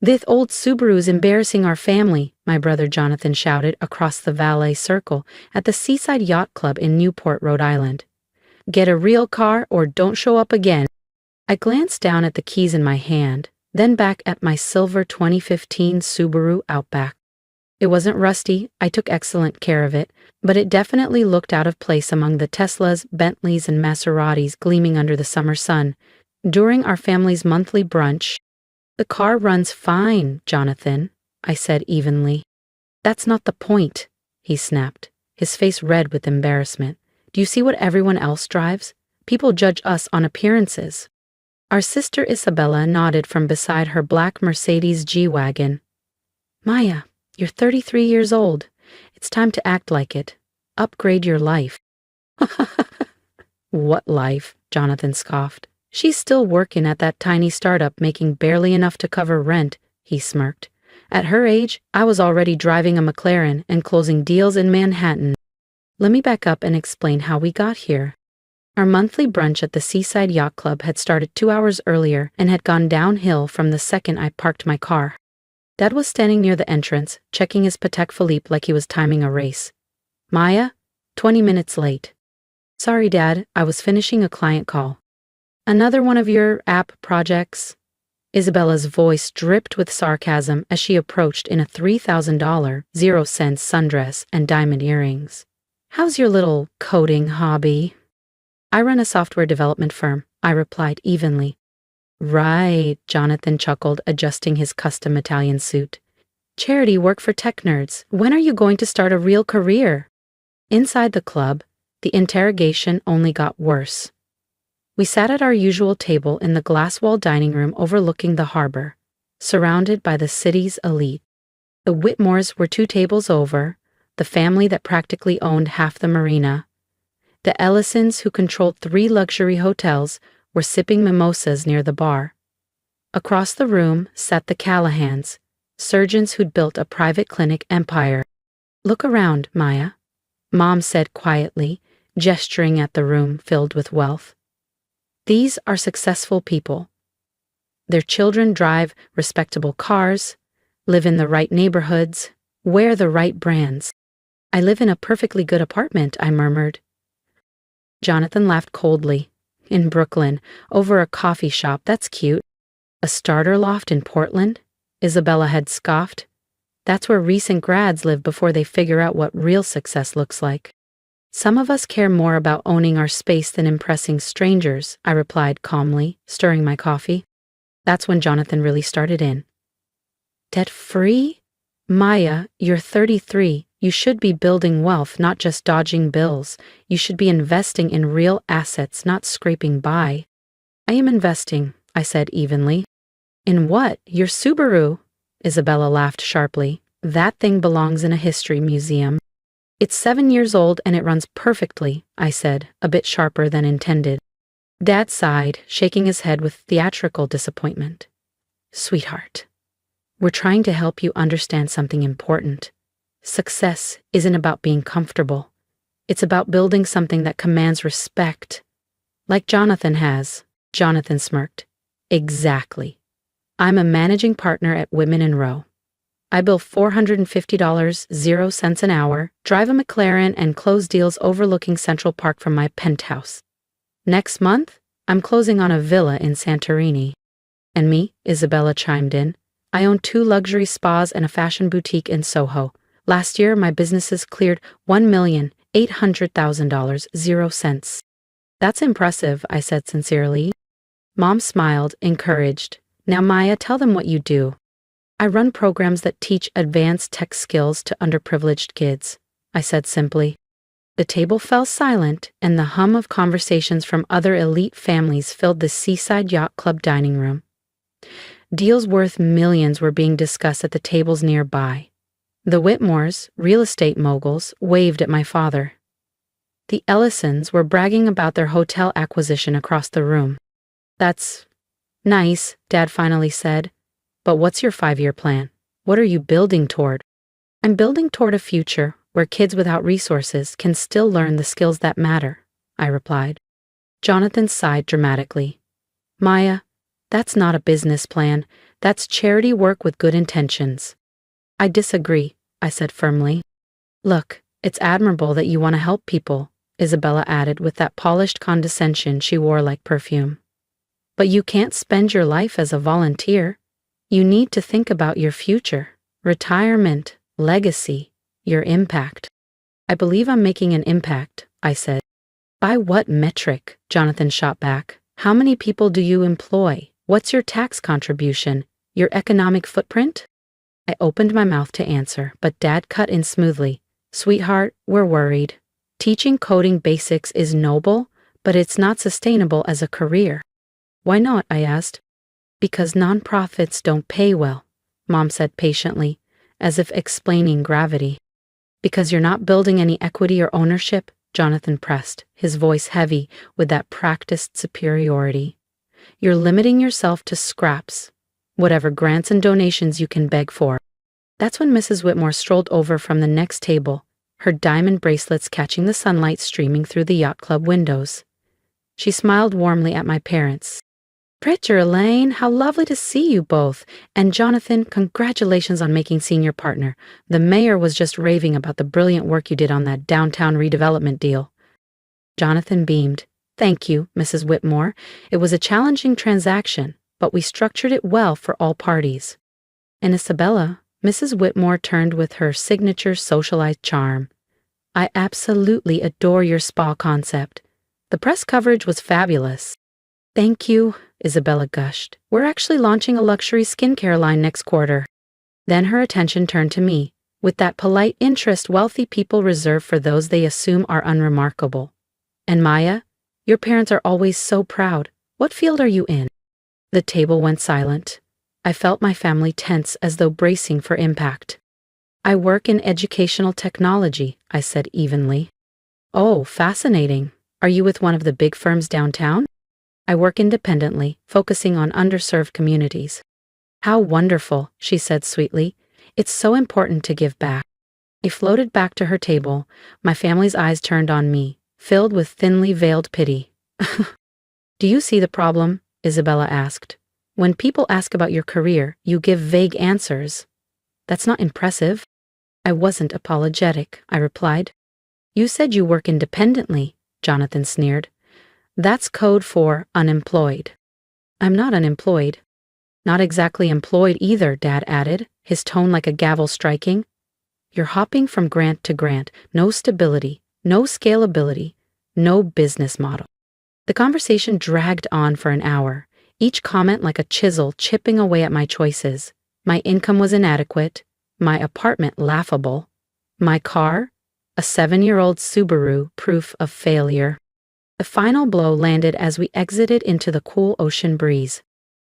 "This old Subaru's embarrassing our family," my brother Jonathan shouted across the valet circle at the Seaside Yacht Club in Newport, Rhode Island. "Get a real car or don't show up again." I glanced down at the keys in my hand, then back at my silver 2015 Subaru Outback. It wasn't rusty, I took excellent care of it, but it definitely looked out of place among the Teslas, Bentleys, and Maseratis gleaming under the summer sun. During our family's monthly brunch, "The car runs fine, Jonathan," I said evenly. "That's not the point," he snapped, his face red with embarrassment. "Do you see what everyone else drives? People judge us on appearances." Our sister Isabella nodded from beside her black Mercedes G-Wagon. "Maya, you're 33 years old. It's time to act like it. Upgrade your life." "What life?" Jonathan scoffed. "She's still working at that tiny startup making barely enough to cover rent," he smirked. "At her age, I was already driving a McLaren and closing deals in Manhattan." Let me back up and explain how we got here. Our monthly brunch at the Seaside Yacht Club had started 2 hours earlier and had gone downhill from the second I parked my car. Dad was standing near the entrance, checking his Patek Philippe like he was timing a race. "Maya, 20 minutes late." "Sorry, Dad, I was finishing a client call." "Another one of your app projects?" Isabella's voice dripped with sarcasm as she approached in a $3,000 0-cent sundress and diamond earrings. "How's your little coding hobby?" "I run a software development firm," I replied evenly. "Right," Jonathan chuckled, adjusting his custom Italian suit. "Charity work for tech nerds. When are you going to start a real career?" Inside the club, the interrogation only got worse. We sat at our usual table in the glass-walled dining room overlooking the harbor, surrounded by the city's elite. The Whitmores were 2 tables over, the family that practically owned half the marina. The Ellisons, who controlled 3 luxury hotels, were sipping mimosas near the bar. Across the room sat the Callahans, surgeons who'd built a private clinic empire. "Look around, Maya," Mom said quietly, gesturing at the room filled with wealth. "These are successful people. Their children drive respectable cars, live in the right neighborhoods, wear the right brands. I live in a perfectly good apartment," I murmured. Jonathan laughed coldly. "In Brooklyn, over a coffee shop, that's cute." "A starter loft in Portland?" Isabella had scoffed. "That's where recent grads live before they figure out what real success looks like." "Some of us care more about owning our space than impressing strangers," I replied calmly, stirring my coffee. That's when Jonathan really started in. "Debt-free? Maya, you're 33. You should be building wealth, not just dodging bills. You should be investing in real assets, not scraping by." "I am investing," I said evenly. "In what? Your Subaru?" Isabella laughed sharply. "That thing belongs in a history museum." "It's 7 years old and it runs perfectly," I said, a bit sharper than intended. Dad sighed, shaking his head with theatrical disappointment. "Sweetheart, we're trying to help you understand something important. Success isn't about being comfortable. It's about building something that commands respect. Like Jonathan has." Jonathan smirked. "Exactly. I'm a managing partner at Women in Row. I bill $450 0 cents an hour, drive a McLaren, and close deals overlooking Central Park from my penthouse. Next month, I'm closing on a villa in Santorini." "And me," Isabella chimed in. "I own 2 luxury spas and a fashion boutique in Soho. Last year, my businesses cleared $1,800,000 0 cents." "That's impressive," I said sincerely. Mom smiled, encouraged. "Now, Maya, tell them what you do." "I run programs that teach advanced tech skills to underprivileged kids," I said simply. The table fell silent, and the hum of conversations from other elite families filled the Seaside Yacht Club dining room. Deals worth millions were being discussed at the tables nearby. The Whitmores, real estate moguls, waved at my father. The Ellisons were bragging about their hotel acquisition across the room. "That's nice," Dad finally said. "But what's your 5-year plan? What are you building toward?" "I'm building toward a future where kids without resources can still learn the skills that matter," I replied. Jonathan sighed dramatically. "Maya, That's not a business plan. That's charity work with good intentions. I disagree, I said firmly. Look, it's admirable that you want to help people, Isabella added with that polished condescension she wore like perfume. But you can't spend your life as a volunteer. You need to think about your future, retirement, legacy, your impact. I believe I'm making an impact, I said. By what metric? Jonathan shot back. How many people do you employ? What's your tax contribution? Your economic footprint? I opened my mouth to answer, but Dad cut in smoothly. Sweetheart, we're worried. Teaching coding basics is noble, but it's not sustainable as a career. Why not? I asked. Because nonprofits don't pay well, Mom said patiently, as if explaining gravity. Because you're not building any equity or ownership, Jonathan pressed, his voice heavy with that practiced superiority. You're limiting yourself to scraps, whatever grants and donations you can beg for. That's when Mrs. Whitmore strolled over from the next table, her diamond bracelets catching the sunlight streaming through the yacht club windows. She smiled warmly at my parents. Pritchard, Elaine, how lovely to see you both. And Jonathan, congratulations on making senior partner. The mayor was just raving about the brilliant work you did on that downtown redevelopment deal. Jonathan beamed. Thank you, Mrs. Whitmore. It was a challenging transaction, but we structured it well for all parties. And Isabella, Mrs. Whitmore turned with her signature socialite charm. I absolutely adore your spa concept. The press coverage was fabulous. Thank you, Isabella gushed. We're actually launching a luxury skincare line next quarter. Then her attention turned to me, with that polite interest wealthy people reserve for those they assume are unremarkable. And Maya, your parents are always so proud. What field are you in? The table went silent. I felt my family tense as though bracing for impact. I work in educational technology, I said evenly. Oh, fascinating. Are you with one of the big firms downtown? I work independently, focusing on underserved communities. How wonderful, she said sweetly. It's so important to give back. I floated back to her table. My family's eyes turned on me, filled with thinly veiled pity. Do you see the problem? Isabella asked. When people ask about your career, you give vague answers. That's not impressive. I wasn't apologetic, I replied. You said you work independently, Jonathan sneered. That's code for unemployed. I'm not unemployed. Not exactly employed either, Dad added, his tone like a gavel striking. You're hopping from grant to grant, no stability, no scalability, no business model. The conversation dragged on for an hour, each comment like a chisel chipping away at my choices. My income was inadequate, my apartment laughable, my car, a 7-year-old Subaru, proof of failure. The final blow landed as we exited into the cool ocean breeze.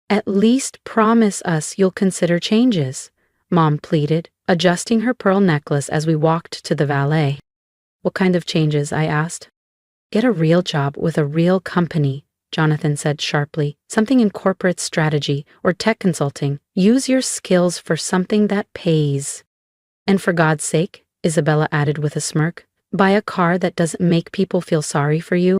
At least promise us you'll consider changes, Mom pleaded, adjusting her pearl necklace as we walked to the valet. What kind of changes? I asked. Get a real job with a real company, Jonathan said sharply. Something in corporate strategy or tech consulting. Use your skills for something that pays. And for God's sake, Isabella added with a smirk, buy a car that doesn't make people feel sorry for you.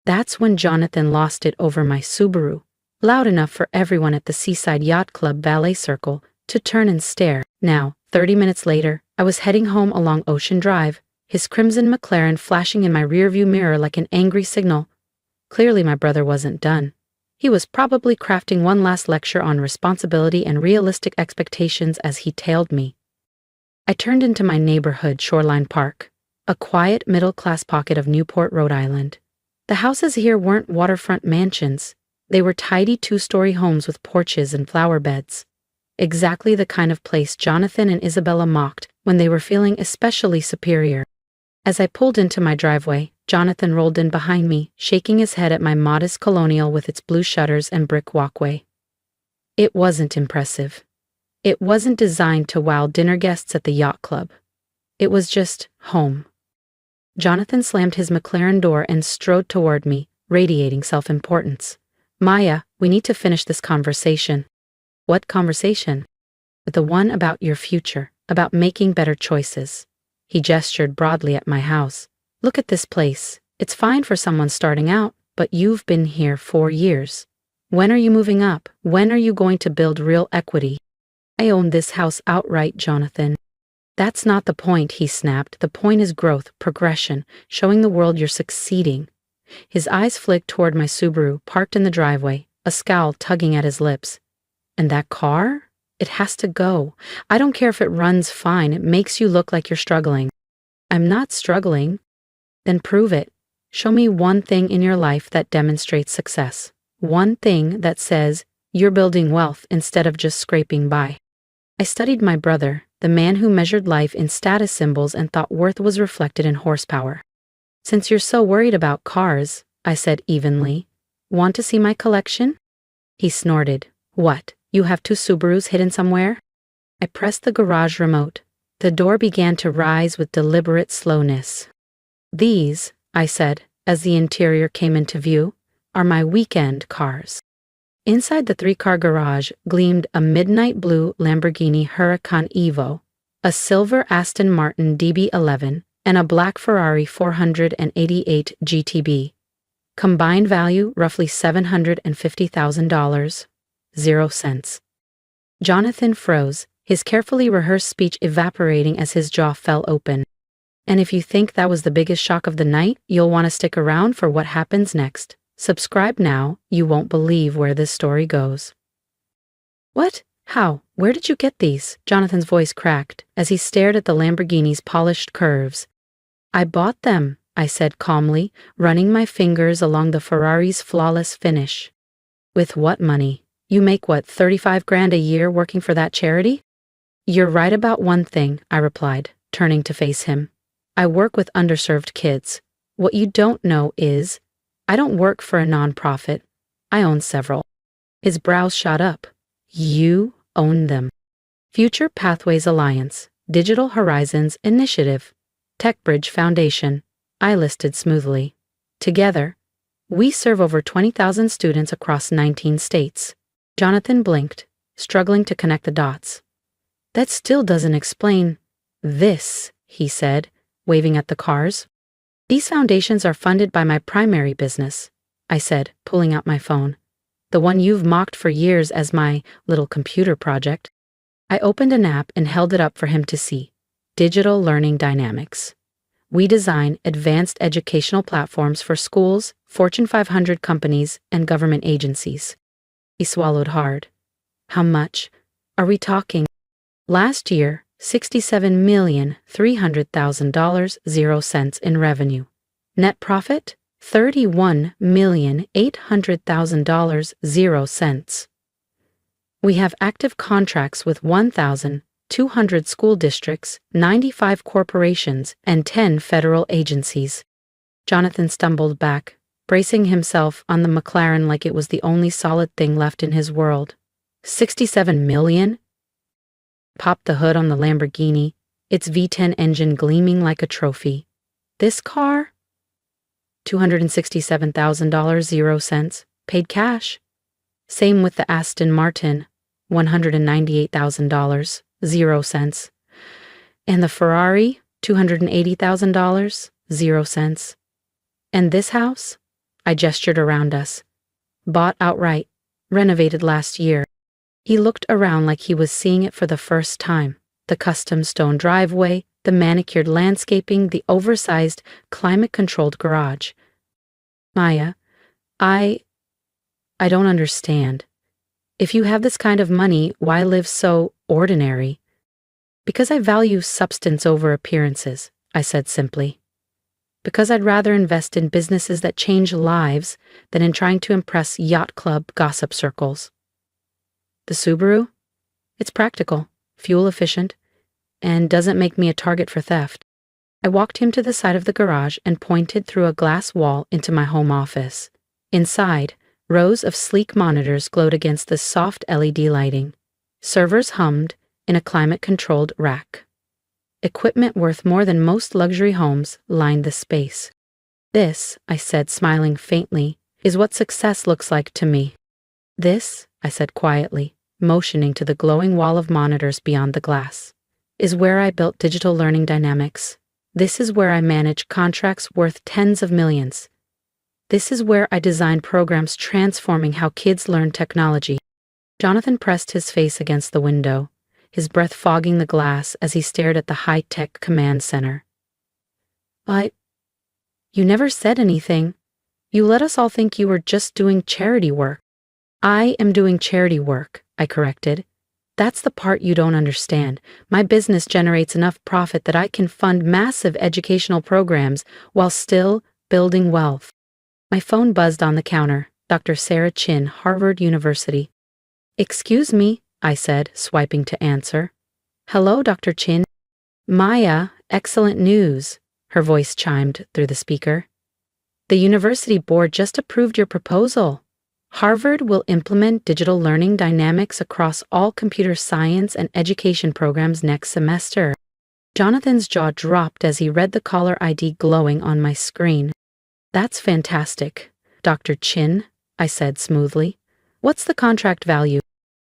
That's when Jonathan lost it over my Subaru, loud enough for everyone at the Seaside Yacht Club valet circle to turn and stare. Now, 30 minutes later, I was heading home along Ocean Drive, his crimson McLaren flashing in my rearview mirror like an angry signal. Clearly my brother wasn't done. He was probably crafting one last lecture on responsibility and realistic expectations as he tailed me. I turned into my neighborhood, Shoreline Park, a quiet middle-class pocket of Newport, Rhode Island. The houses here weren't waterfront mansions. They were tidy 2-story homes with porches and flower beds. Exactly the kind of place Jonathan and Isabella mocked when they were feeling especially superior. As I pulled into my driveway, Jonathan rolled in behind me, shaking his head at my modest colonial with its blue shutters and brick walkway. It wasn't impressive. It wasn't designed to wow dinner guests at the yacht club. It was just home. Jonathan slammed his McLaren door and strode toward me, radiating self-importance. Maya, we need to finish this conversation. What conversation? The one about your future, about making better choices. He gestured broadly at my house. Look at this place. It's fine for someone starting out, but you've been here 4 years. When are you moving up? When are you going to build real equity? I own this house outright, Jonathan. That's not the point, he snapped. The point is growth, progression, showing the world you're succeeding. His eyes flicked toward my Subaru, parked in the driveway, a scowl tugging at his lips. And that car? It has to go. I don't care if it runs fine, it makes you look like you're struggling. I'm not struggling. Then prove it. Show me one thing in your life that demonstrates success. One thing that says you're building wealth instead of just scraping by. I studied my brother, the man who measured life in status symbols and thought worth was reflected in horsepower. Since you're so worried about cars, I said evenly, want to see my collection? He snorted. What, you have 2 Subarus hidden somewhere? I pressed the garage remote. The door began to rise with deliberate slowness. These, I said, as the interior came into view, are my weekend cars. Inside the 3-car garage gleamed a midnight blue Lamborghini Huracan Evo, a silver Aston Martin DB11, and a black Ferrari 488 GTB. Combined value roughly $750,000. 0 cents. Jonathan froze, his carefully rehearsed speech evaporating as his jaw fell open. And if you think that was the biggest shock of the night, you'll want to stick around for what happens next. Subscribe now, you won't believe where this story goes. What? How? Where did you get these? Jonathan's voice cracked as he stared at the Lamborghini's polished curves. I bought them, I said calmly, running my fingers along the Ferrari's flawless finish. With what money? You make what, 35 grand a year working for that charity? You're right about one thing, I replied, turning to face him. I work with underserved kids. What you don't know is, I don't work for a nonprofit. I own several. His brows shot up. You own them. Future Pathways Alliance, Digital Horizons Initiative, TechBridge Foundation, I listed smoothly. Together, we serve over 20,000 students across 19 states. Jonathan blinked, struggling to connect the dots. That still doesn't explain this, he said, waving at the cars. These foundations are funded by my primary business, I said, pulling out my phone. The one you've mocked for years as my little computer project. I opened an app and held it up for him to see. Digital Learning Dynamics. We design advanced educational platforms for schools, Fortune 500 companies, and government agencies. He swallowed hard. How much are we talking? Last year, $67,300,000, 0 cents in revenue. Net profit? $31,800,000, 0 cents. We have active contracts with 1,200 school districts, 95 corporations, and 10 federal agencies. Jonathan stumbled back, bracing himself on the McLaren like it was the only solid thing left in his world. 67 million? Popped the hood on the Lamborghini, its V10 engine gleaming like a trophy. This car? $267,000, 0 cents, paid cash. Same with the Aston Martin, $198,000, 0 cents. And the Ferrari, $280,000, 0 cents. And this house? I gestured around us. Bought outright, renovated last year. He looked around like he was seeing it for the first time. The custom stone driveway, the manicured landscaping, the oversized, climate-controlled garage. Maya, I don't understand. If you have this kind of money, why live so ordinary? Because I value substance over appearances, I said simply. Because I'd rather invest in businesses that change lives than in trying to impress yacht club gossip circles. The Subaru? It's practical, fuel efficient, and doesn't make me a target for theft. I walked him to the side of the garage and pointed through a glass wall into my home office. Inside, rows of sleek monitors glowed against the soft LED lighting. Servers hummed in a climate-controlled rack. Equipment worth more than most luxury homes lined the space. This, I said, smiling faintly, is what success looks like to me. This, I said quietly, motioning to the glowing wall of monitors beyond the glass, is where I built Digital Learning Dynamics. This is where I manage contracts worth tens of millions. This is where I design programs transforming how kids learn technology. Jonathan pressed his face against the window, his breath fogging the glass as he stared at the high-tech command center. You never said anything. You let us all think you were just doing charity work. I am doing charity work, I corrected. That's the part you don't understand. My business generates enough profit that I can fund massive educational programs while still building wealth. My phone buzzed on the counter. Dr. Sarah Chin, Harvard University. Excuse me, I said, swiping to answer. Hello, Dr. Chin. Maya, excellent news, her voice chimed through the speaker. The university board just approved your proposal. Harvard will implement digital learning dynamics across all computer science and education programs next semester. Jonathan's jaw dropped as he read the caller ID glowing on my screen. That's fantastic, Dr. Chin, I said smoothly. What's the contract value?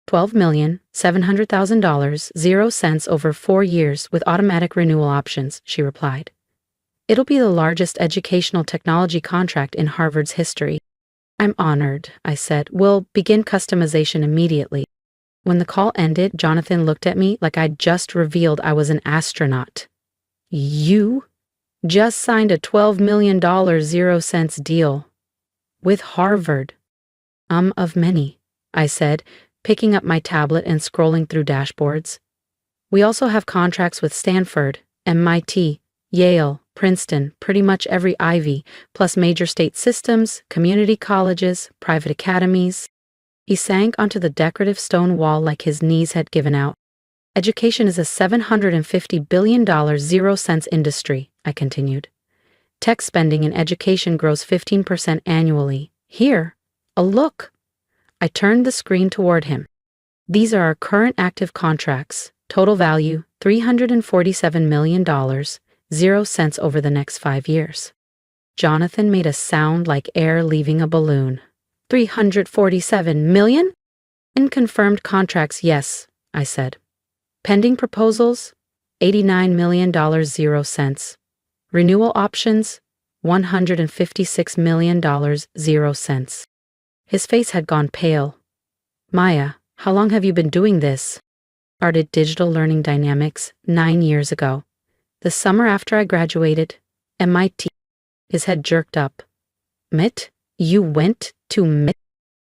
$12,700,000, 0 cents over 4 years with automatic renewal options, she replied. It'll be the largest educational technology contract in Harvard's history. I'm honored, I said. We'll begin customization immediately. When the call ended, Jonathan looked at me like I'd just revealed I was an astronaut. You just signed a $12 million 0 cents deal. With Harvard. Of many, I said, picking up my tablet and scrolling through dashboards. We also have contracts with Stanford, MIT, Yale, Princeton, pretty much every Ivy, plus major state systems, community colleges, private academies. He sank onto the decorative stone wall like his knees had given out. Education is a $750 billion 0 cents industry, I continued. Tech spending in education grows 15% annually. Here, a look. I turned the screen toward him. These are our current active contracts. Total value, $347 million, 0 cents over the next 5 years. Jonathan made a sound like air leaving a balloon. 347 million? In confirmed contracts, yes, I said. Pending proposals, $89 million 0 cents. Renewal options, $156 million 0 cents. His face had gone pale. Maya, how long have you been doing this? Started digital learning dynamics 9 years ago. The summer after I graduated, MIT. His head jerked up. MIT? You went to MIT?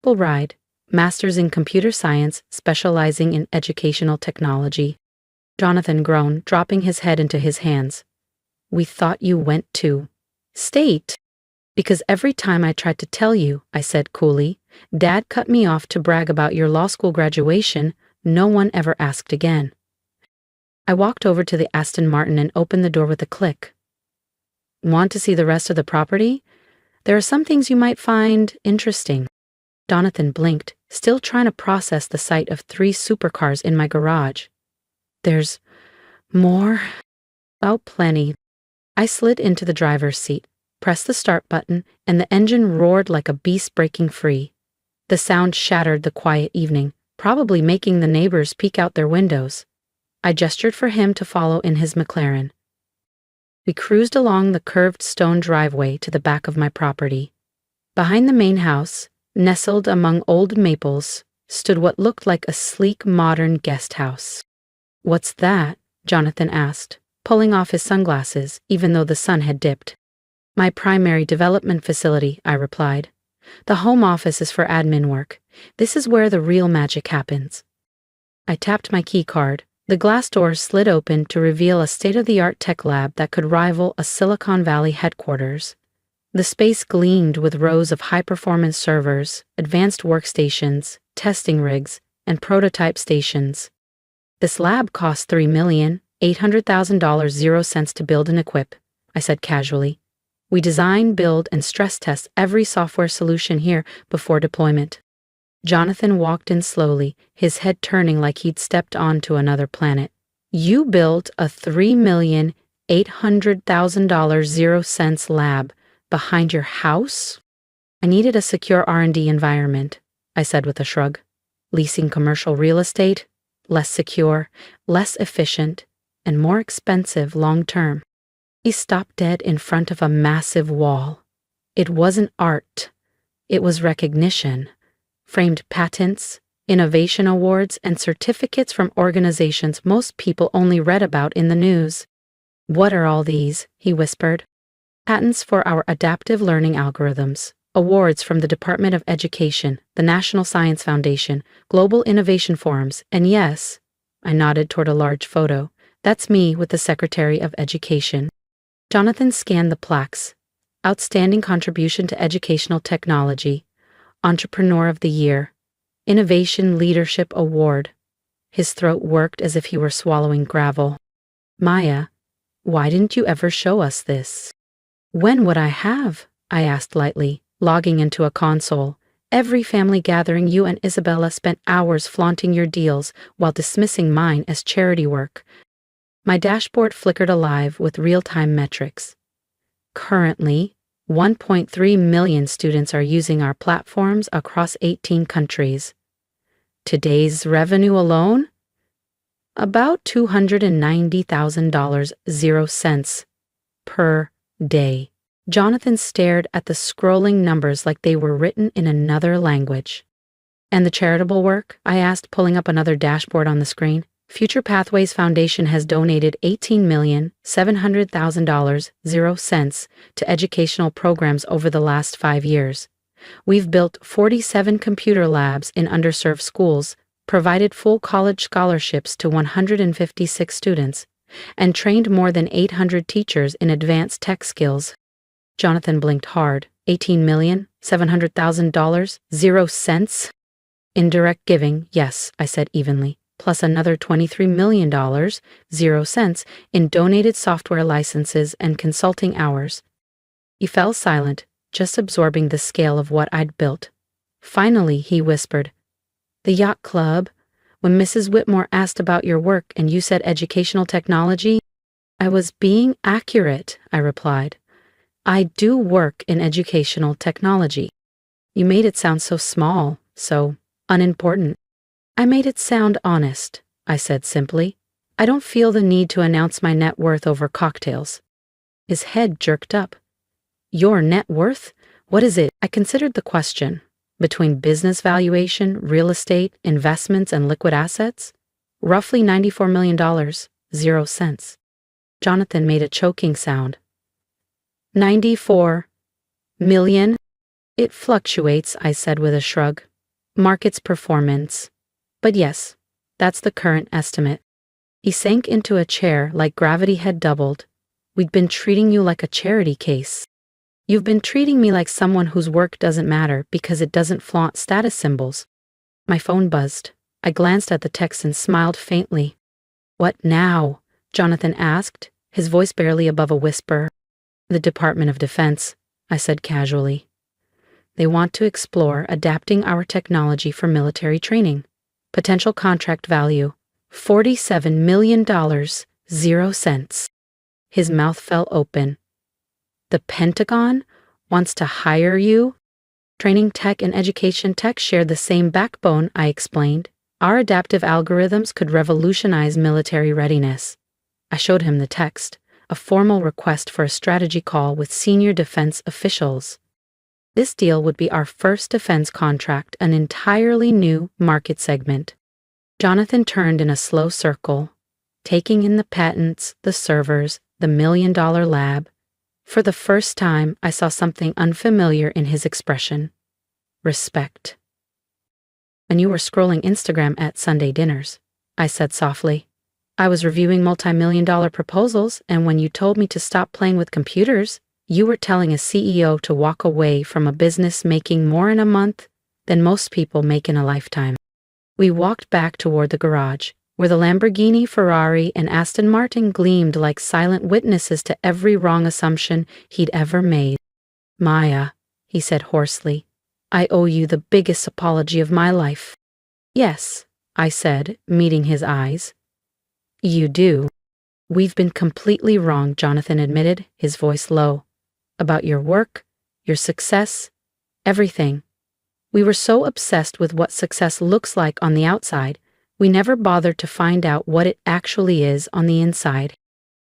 Ride. Masters in Computer Science, specializing in educational technology. Jonathan groaned, dropping his head into his hands. We thought you went to State. Because every time I tried to tell you, I said coolly, Dad cut me off to brag about your law school graduation, no one ever asked again. I walked over to the Aston Martin and opened the door with a click. Want to see the rest of the property? There are some things you might find interesting. Jonathan blinked, still trying to process the sight of 3 supercars in my garage. There's more? Oh, plenty. I slid into the driver's seat, pressed the start button, and the engine roared like a beast breaking free. The sound shattered the quiet evening, probably making the neighbors peek out their windows. I gestured for him to follow in his McLaren. We cruised along the curved stone driveway to the back of my property. Behind the main house, nestled among old maples, stood what looked like a sleek modern guest house. What's that? Jonathan asked, pulling off his sunglasses, even though the sun had dipped. My primary development facility, I replied. The home office is for admin work. This is where the real magic happens. I tapped my key card. The glass door slid open to reveal a state-of-the-art tech lab that could rival a Silicon Valley headquarters. The space gleamed with rows of high-performance servers, advanced workstations, testing rigs, and prototype stations. This lab cost $3,800,000 0 cents to build and equip, I said casually. We design, build, and stress test every software solution here before deployment. Jonathan walked in slowly, his head turning like he'd stepped onto another planet. You built a $3,800,000 0 cents lab behind your house? I needed a secure R&D environment, I said with a shrug. Leasing commercial real estate? Less secure, less efficient, and more expensive long-term. He stopped dead in front of a massive wall. It wasn't art. It was recognition. Framed patents, innovation awards, and certificates from organizations most people only read about in the news. "What are all these?" he whispered. "Patents for our adaptive learning algorithms, awards from the Department of Education, the National Science Foundation, global innovation forums, and yes," I nodded toward a large photo, "that's me with the Secretary of Education." Jonathan scanned the plaques. Outstanding contribution to educational technology, Entrepreneur of the Year, Innovation Leadership Award. His throat worked as if he were swallowing gravel. "Maya, why didn't you ever show us this?" "When would I have?" I asked lightly, logging into a console. "Every family gathering you and Isabella spent hours flaunting your deals while dismissing mine as charity work." My dashboard flickered alive with real-time metrics. Currently, 1.3 million students are using our platforms across 18 countries. Today's revenue alone? About $290,000, 0 cents per day. Jonathan stared at the scrolling numbers like they were written in another language. "And the charitable work?" I asked, pulling up another dashboard on the screen. "Future Pathways Foundation has donated $18,700,000, 0 cents to educational programs over the last 5 years. We've built 47 computer labs in underserved schools, provided full college scholarships to 156 students, and trained more than 800 teachers in advanced tech skills." Jonathan blinked hard. $18,700,000, 0 cents? "Indirect giving, yes," I said evenly, "plus another $23 million, 0 cents, in donated software licenses and consulting hours." He fell silent, just absorbing the scale of what I'd built. Finally, he whispered, "The yacht club, when Mrs. Whitmore asked about your work and you said educational technology?" "I was being accurate," I replied. "I do work in educational technology." "You made it sound so small, so unimportant." "I made it sound honest," I said simply. "I don't feel the need to announce my net worth over cocktails." His head jerked up. "Your net worth? What is it?" I considered the question. "Between business valuation, real estate, investments, and liquid assets? Roughly $94 million, 0 cents. Jonathan made a choking sound. $94 million? "It fluctuates," I said with a shrug. "Market's performance. But yes, that's the current estimate." He sank into a chair like gravity had doubled. "We'd been treating you like a charity case. You've been treating me like someone whose work doesn't matter because it doesn't flaunt status symbols." My phone buzzed. I glanced at the text and smiled faintly. "What now?" Jonathan asked, his voice barely above a whisper. "The Department of Defense," I said casually. "They want to explore adapting our technology for military training. Potential contract value, $47 million, 0 cents. His mouth fell open. "The Pentagon wants to hire you?" "Training tech and education tech share the same backbone," I explained. "Our adaptive algorithms could revolutionize military readiness." I showed him the text, a formal request for a strategy call with senior defense officials. This deal would be our first defense contract, an entirely new market segment. Jonathan turned in a slow circle, taking in the patents, the servers, the $1 million lab. For the first time, I saw something unfamiliar in his expression. Respect. "And you were scrolling Instagram at Sunday dinners," I said softly. "I was reviewing multi-million-dollar proposals, and when you told me to stop playing with computers, you were telling a CEO to walk away from a business making more in a month than most people make in a lifetime." We walked back toward the garage, where the Lamborghini, Ferrari, and Aston Martin gleamed like silent witnesses to every wrong assumption he'd ever made. "Maya," he said hoarsely, "I owe you the biggest apology of my life." "Yes," I said, meeting his eyes. "You do." "We've been completely wrong," Jonathan admitted, his voice low. "About your work, your success, everything. We were so obsessed with what success looks like on the outside, we never bothered to find out what it actually is on the inside."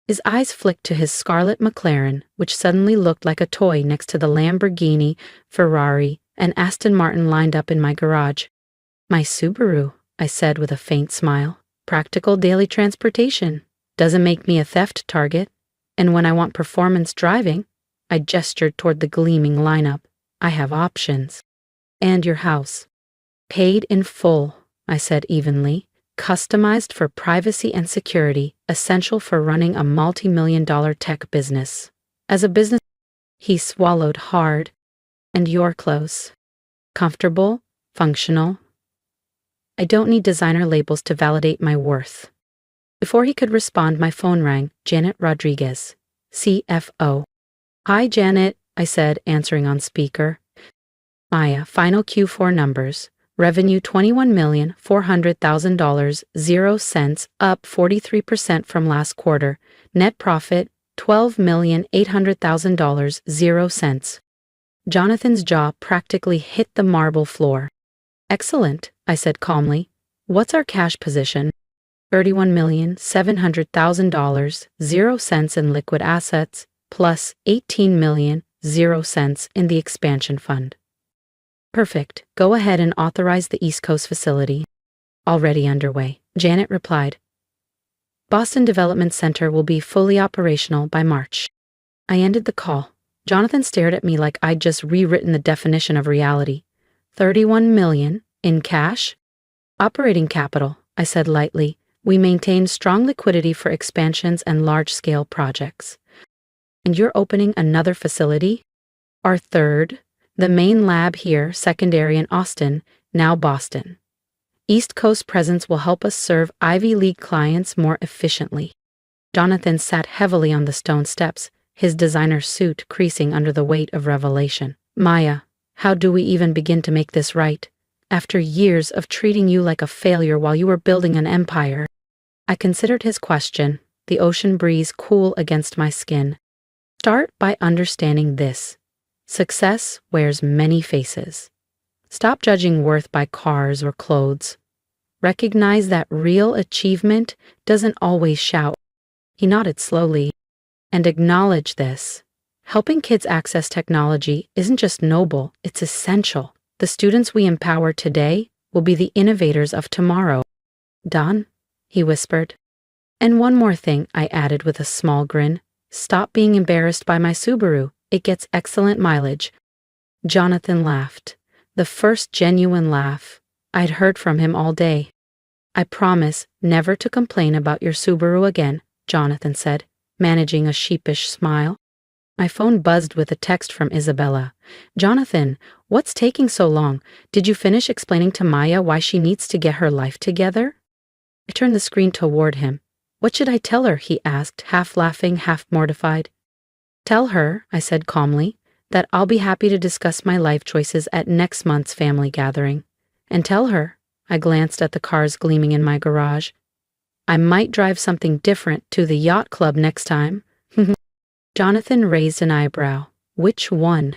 His eyes flicked to his scarlet McLaren, which suddenly looked like a toy next to the Lamborghini, Ferrari, and Aston Martin lined up in my garage. My Subaru, I said with a faint smile. Practical daily transportation. Doesn't make me a theft target. And when I want performance driving, I gestured toward the gleaming lineup. I have options. And your house. Paid in full, I said evenly. Customized for privacy and security, essential for running a multi-million-dollar tech business. As a business, he swallowed hard. And you're close. Comfortable, functional. I don't need designer labels to validate my worth. Before he could respond, my phone rang. Janet Rodriguez, CFO. Hi, Janet, I said, answering on speaker. Maya, final Q4 numbers. Revenue $21,400,000, 0 cents, up 43% from last quarter. Net profit, $12,800,000, 0 cents. Jonathan's jaw practically hit the marble floor. Excellent, I said calmly. What's our cash position? $31,700,000, 0 cents in liquid assets, plus $18 million, 0 cents in the expansion fund. Perfect. Go ahead and authorize the East Coast facility. Already underway, Janet replied. Boston Development Center will be fully operational by March. I ended the call. Jonathan stared at me like I'd just rewritten the definition of reality. $31 million in cash? Operating capital, I said lightly. We maintain strong liquidity for expansions and large-scale projects. And you're opening another facility? Our third. The main lab here, secondary in Austin, now Boston. East Coast presence will help us serve Ivy League clients more efficiently. Jonathan sat heavily on the stone steps, his designer suit creasing under the weight of revelation. Maya, how do we even begin to make this right? After years of treating you like a failure while you were building an empire. I considered his question, the ocean breeze cool against my skin. Start by understanding this. Success wears many faces. Stop judging worth by cars or clothes. Recognize that real achievement doesn't always shout. He nodded slowly. And acknowledge this. Helping kids access technology isn't just noble, it's essential. The students we empower today will be the innovators of tomorrow. Done? He whispered. And one more thing, I added with a small grin. Stop being embarrassed by my Subaru. It gets excellent mileage. Jonathan laughed. The first genuine laugh I'd heard from him all day. I promise never to complain about your Subaru again, Jonathan said, managing a sheepish smile. My phone buzzed with a text from Isabella. Jonathan, what's taking so long? Did you finish explaining to Maya why she needs to get her life together? I turned the screen toward him. What should I tell her? He asked, half laughing, half mortified. Tell her, I said calmly, that I'll be happy to discuss my life choices at next month's family gathering. And tell her, I glanced at the cars gleaming in my garage, I might drive something different to the yacht club next time. Jonathan raised an eyebrow. Which one?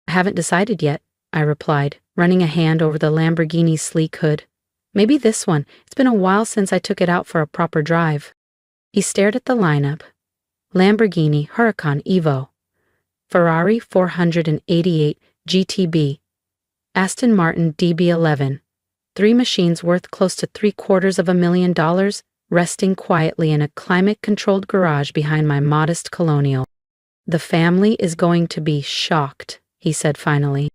I haven't decided yet, I replied, running a hand over the Lamborghini's sleek hood. Maybe this one. It's been a while since I took it out for a proper drive. He stared at the lineup. Lamborghini Huracan Evo, Ferrari 488 GTB, Aston Martin DB11. 3 machines worth close to $750,000 resting quietly in a climate-controlled garage behind my modest Colonial. The family is going to be shocked, he said finally.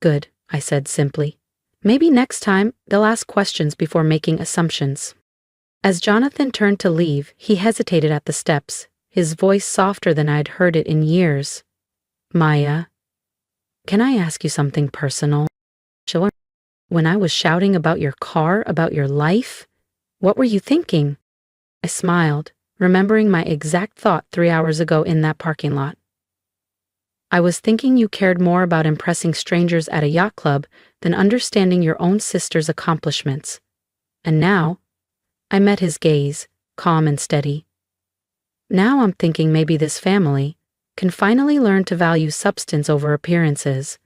Good, I said simply. Maybe next time they'll ask questions before making assumptions. As Jonathan turned to leave, he hesitated at the steps, his voice softer than I'd heard it in years. Maya, can I ask you something personal? Sure. When I was shouting about your car, about your life, what were you thinking? I smiled, remembering my exact thought 3 hours ago in that parking lot. I was thinking you cared more about impressing strangers at a yacht club than understanding your own sister's accomplishments. And now, I met his gaze, calm and steady. Now I'm thinking maybe this family can finally learn to value substance over appearances.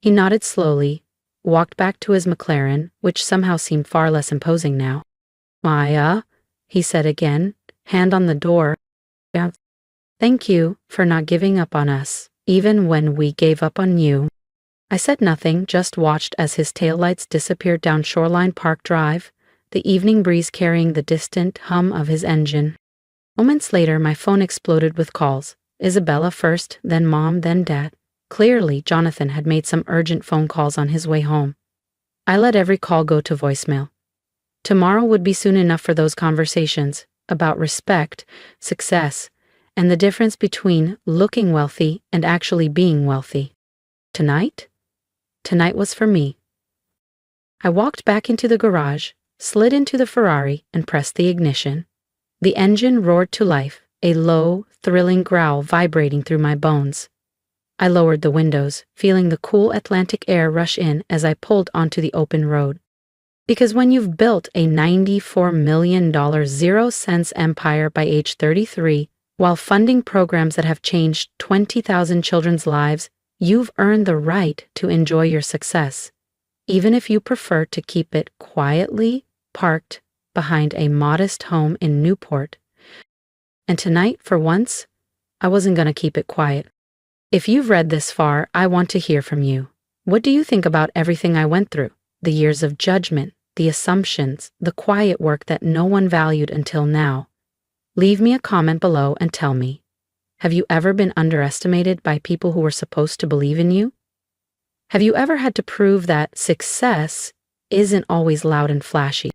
He nodded slowly, walked back to his McLaren, which somehow seemed far less imposing now. Maya, he said again, hand on the door. Yeah. Thank you for not giving up on us, even when we gave up on you. I said nothing, just watched as his taillights disappeared down Shoreline Park Drive, the evening breeze carrying the distant hum of his engine. Moments later, my phone exploded with calls. Isabella first, then Mom, then Dad. Clearly, Jonathan had made some urgent phone calls on his way home. I let every call go to voicemail. Tomorrow would be soon enough for those conversations about respect, success, and the difference between looking wealthy and actually being wealthy. Tonight? Tonight was for me. I walked back into the garage, slid into the Ferrari, and pressed the ignition. The engine roared to life, a low, thrilling growl vibrating through my bones. I lowered the windows, feeling the cool Atlantic air rush in as I pulled onto the open road. Because when you've built a $94 million zero-cents empire by age 33, while funding programs that have changed 20,000 children's lives, you've earned the right to enjoy your success, even if you prefer to keep it quietly parked behind a modest home in Newport. And tonight, for once, I wasn't going to keep it quiet. If you've read this far, I want to hear from you. What do you think about everything I went through? The years of judgment, the assumptions, the quiet work that no one valued until now. Leave me a comment below and tell me. Have you ever been underestimated by people who were supposed to believe in you? Have you ever had to prove that success isn't always loud and flashy?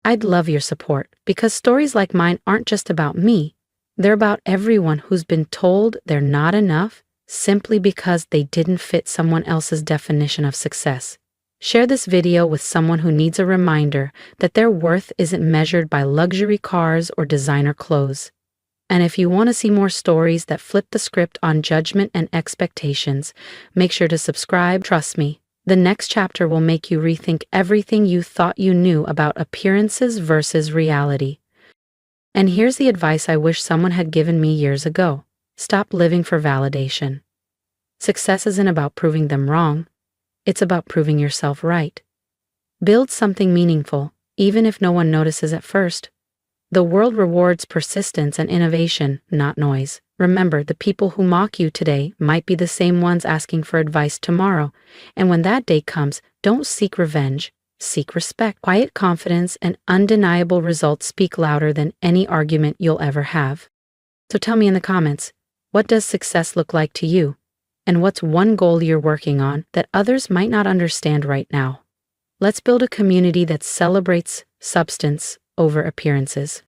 I'd love your support, because stories like mine aren't just about me. They're about everyone who's been told they're not enough simply because they didn't fit someone else's definition of success. Share this video with someone who needs a reminder that their worth isn't measured by luxury cars or designer clothes. And if you want to see more stories that flip the script on judgment and expectations, make sure to subscribe. Trust me, the next chapter will make you rethink everything you thought you knew about appearances versus reality. And here's the advice I wish someone had given me years ago. Stop living for validation. Success isn't about proving them wrong. It's about proving yourself right. Build something meaningful, even if no one notices at first. The world rewards persistence and innovation, not noise. Remember, the people who mock you today might be the same ones asking for advice tomorrow. And when that day comes, don't seek revenge. Seek respect. Quiet confidence and undeniable results speak louder than any argument you'll ever have. So tell me in the comments, what does success look like to you? And what's one goal you're working on that others might not understand right now? Let's build a community that celebrates substance over appearances.